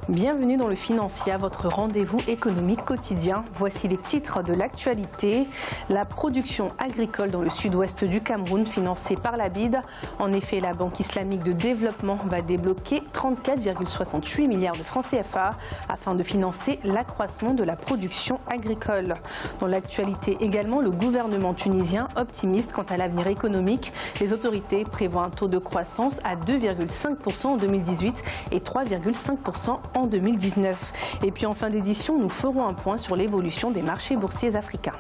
Bienvenue dans le Financier, votre rendez-vous économique quotidien. Voici les titres de l'actualité. La production agricole dans le sud-ouest du Cameroun, financée par la BID. En effet, la Banque islamique de développement va débloquer 34,68 milliards de francs CFA afin de financer l'accroissement de la production agricole. Dans l'actualité également, le gouvernement tunisien optimiste quant à l'avenir économique. Les autorités prévoient un taux de croissance à 2,5% en 2018 et 3,5% en 2019. Et puis en fin d'édition, nous ferons un point sur l'évolution des marchés boursiers africains.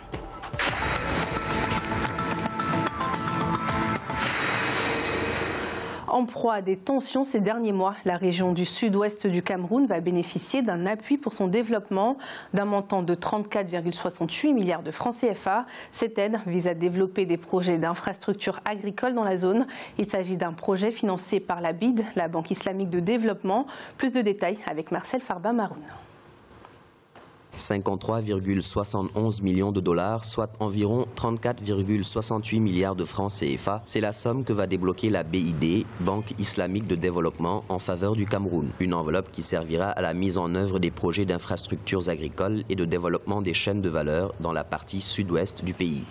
En proie à des tensions ces derniers mois, la région du sud-ouest du Cameroun va bénéficier d'un appui pour son développement d'un montant de 34,68 milliards de francs CFA. Cette aide vise à développer des projets d'infrastructures agricoles dans la zone. Il s'agit d'un projet financé par la BID, la Banque islamique de développement. Plus de détails avec Marcel Farba-Maroun. 53,71 millions de dollars, soit environ 34,68 milliards de francs CFA. C'est la somme que va débloquer la BID, Banque islamique de développement, en faveur du Cameroun. Une enveloppe qui servira à la mise en œuvre des projets d'infrastructures agricoles et de développement des chaînes de valeur dans la partie sud-ouest du pays.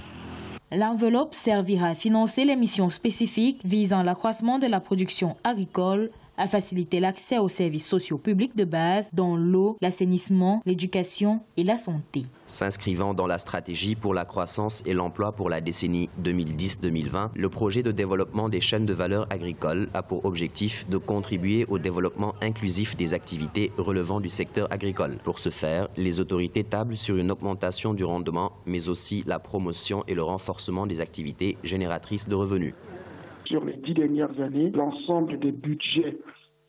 L'enveloppe servira à financer les missions spécifiques visant l'accroissement de la production agricole, à faciliter l'accès aux services sociaux publics de base, dont l'eau, l'assainissement, l'éducation et la santé. S'inscrivant dans la stratégie pour la croissance et l'emploi pour la décennie 2010-2020, le projet de développement des chaînes de valeur agricoles a pour objectif de contribuer au développement inclusif des activités relevant du secteur agricole. Pour ce faire, les autorités tablent sur une augmentation du rendement, mais aussi la promotion et le renforcement des activités génératrices de revenus. Sur les 10 dernières années, l'ensemble des budgets,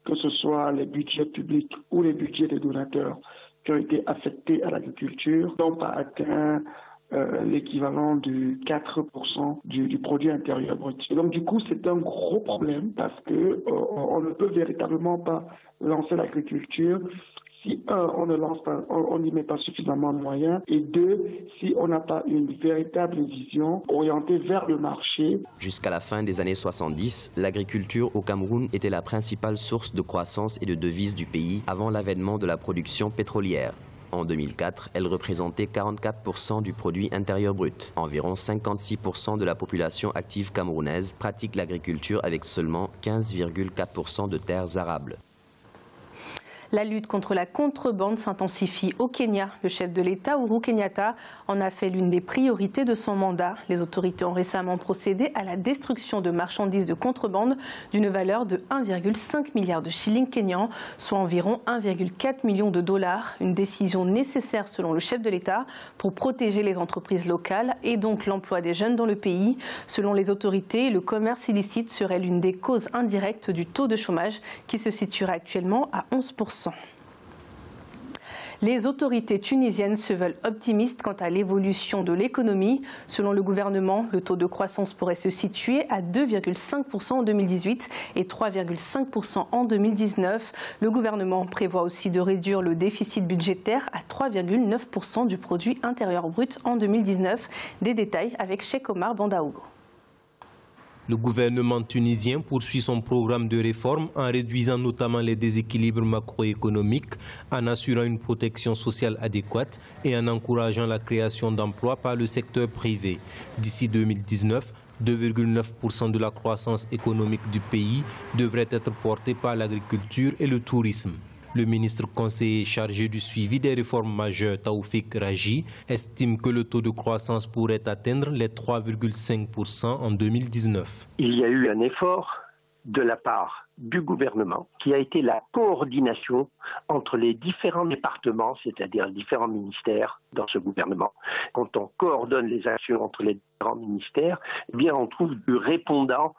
que ce soit les budgets publics ou les budgets des donateurs qui ont été affectés à l'agriculture, n'ont pas atteint l'équivalent de 4% du produit intérieur brut. Et donc du coup, c'est un gros problème parce que on ne peut véritablement pas lancer l'agriculture si, un, on ne lance pas, on n'y met pas suffisamment de moyens, et deux, si on n'a pas une véritable vision orientée vers le marché. Jusqu'à la fin des années 70, l'agriculture au Cameroun était la principale source de croissance et de devises du pays avant l'avènement de la production pétrolière. En 2004, elle représentait 44% du produit intérieur brut. Environ 56% de la population active camerounaise pratique l'agriculture avec seulement 15,4% de terres arables. La lutte contre la contrebande s'intensifie au Kenya. Le chef de l'État, Uhuru Kenyatta, en a fait l'une des priorités de son mandat. Les autorités ont récemment procédé à la destruction de marchandises de contrebande d'une valeur de 1,5 milliard de shillings kenyans, soit environ 1,4 million de dollars. Une décision nécessaire selon le chef de l'État pour protéger les entreprises locales et donc l'emploi des jeunes dans le pays. Selon les autorités, le commerce illicite serait l'une des causes indirectes du taux de chômage qui se situerait actuellement à 11%. Les autorités tunisiennes se veulent optimistes quant à l'évolution de l'économie. Selon le gouvernement, le taux de croissance pourrait se situer à 2,5% en 2018 et 3,5% en 2019. Le gouvernement prévoit aussi de réduire le déficit budgétaire à 3,9% du produit intérieur brut en 2019. Des détails avec Cheikh Omar Bandaogo. Le gouvernement tunisien poursuit son programme de réforme en réduisant notamment les déséquilibres macroéconomiques, en assurant une protection sociale adéquate et en encourageant la création d'emplois par le secteur privé. D'ici 2019, 2,9% de la croissance économique du pays devrait être portée par l'agriculture et le tourisme. Le ministre conseiller chargé du suivi des réformes majeures, Taoufik Raji, estime que le taux de croissance pourrait atteindre les 3,5% en 2019. Il y a eu un effort de la part du gouvernement qui a été la coordination entre les différents départements, c'est-à-dire les différents ministères dans ce gouvernement. Quand on coordonne les actions entre les différents ministères, eh bien on trouve du répondant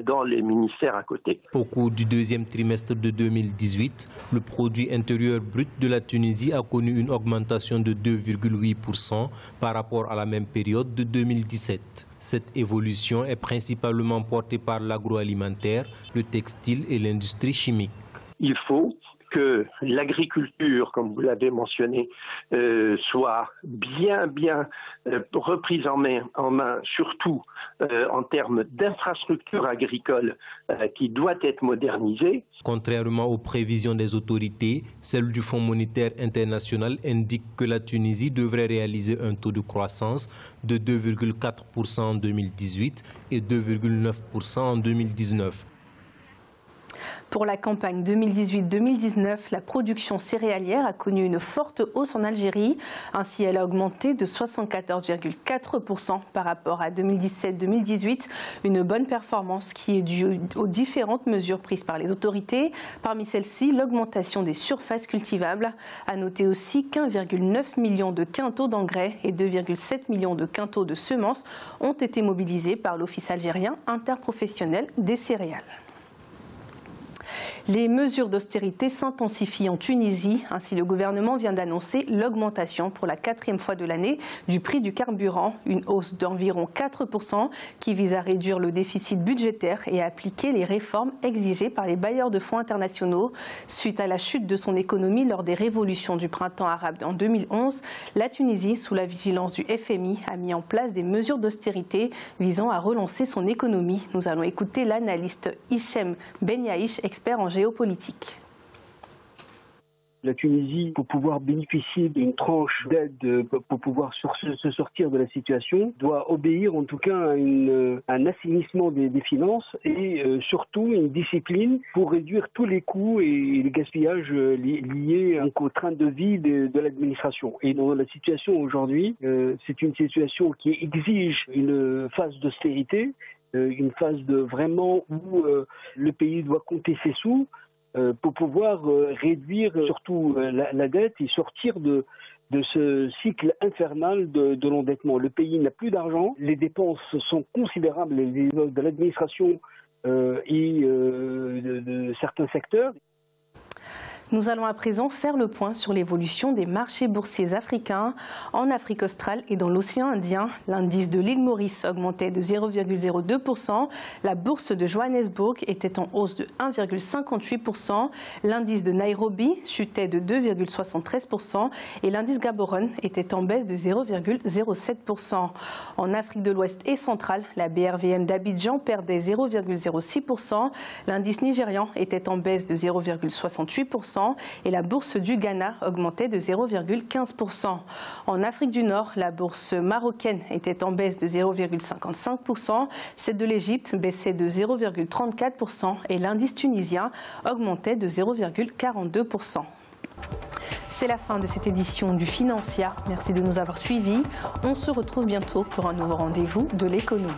dans les ministères à côté. Au cours du deuxième trimestre de 2018, le produit intérieur brut de la Tunisie a connu une augmentation de 2,8% par rapport à la même période de 2017. Cette évolution est principalement portée par l'agroalimentaire, le textile et l'industrie chimique. Il faut que l'agriculture, comme vous l'avez mentionné, soit bien reprise en main, surtout en termes d'infrastructures agricoles qui doit être modernisée. Contrairement aux prévisions des autorités, celle du Fonds monétaire international indique que la Tunisie devrait réaliser un taux de croissance de 2,4% en 2018 et 2,9% en 2019. Pour la campagne 2018-2019, la production céréalière a connu une forte hausse en Algérie. Ainsi, elle a augmenté de 74,4% par rapport à 2017-2018. Une bonne performance qui est due aux différentes mesures prises par les autorités. Parmi celles-ci, l'augmentation des surfaces cultivables. À noter aussi qu'1,9 million de quintaux d'engrais et 2,7 millions de quintaux de semences ont été mobilisés par l'Office algérien interprofessionnel des céréales. Les mesures d'austérité s'intensifient en Tunisie. Ainsi, le gouvernement vient d'annoncer l'augmentation pour la 4e fois de l'année du prix du carburant, une hausse d'environ 4% qui vise à réduire le déficit budgétaire et à appliquer les réformes exigées par les bailleurs de fonds internationaux. Suite à la chute de son économie lors des révolutions du printemps arabe en 2011, la Tunisie, sous la vigilance du FMI, a mis en place des mesures d'austérité visant à relancer son économie. Nous allons écouter l'analyste Hichem Benyaïch, expert en géopolitique. La Tunisie, pour pouvoir bénéficier d'une tranche d'aide, pour pouvoir se sortir de la situation, doit obéir en tout cas à un assainissement des finances et surtout une discipline pour réduire tous les coûts et les gaspillages liés au train de vie de l'administration. Et dans la situation aujourd'hui, c'est une situation qui exige une phase d'austérité, une phase vraiment où le pays doit compter ses sous pour pouvoir réduire surtout la dette et sortir de ce cycle infernal de l'endettement. Le pays n'a plus d'argent, les dépenses sont considérables de l'administration et de certains secteurs. Nous allons à présent faire le point sur l'évolution des marchés boursiers africains. En Afrique australe et dans l'océan Indien, l'indice de l'île Maurice augmentait de 0,02%. La bourse de Johannesburg était en hausse de 1,58%. L'indice de Nairobi chutait de 2,73% et l'indice Gaborone était en baisse de 0,07%. En Afrique de l'Ouest et centrale, la BRVM d'Abidjan perdait 0,06%. L'indice nigérian était en baisse de 0,68%. Et la bourse du Ghana augmentait de 0,15%. En Afrique du Nord, la bourse marocaine était en baisse de 0,55%, celle de l'Égypte baissait de 0,34% et l'indice tunisien augmentait de 0,42%. C'est la fin de cette édition du Financial. Merci de nous avoir suivis. On se retrouve bientôt pour un nouveau rendez-vous de l'économie.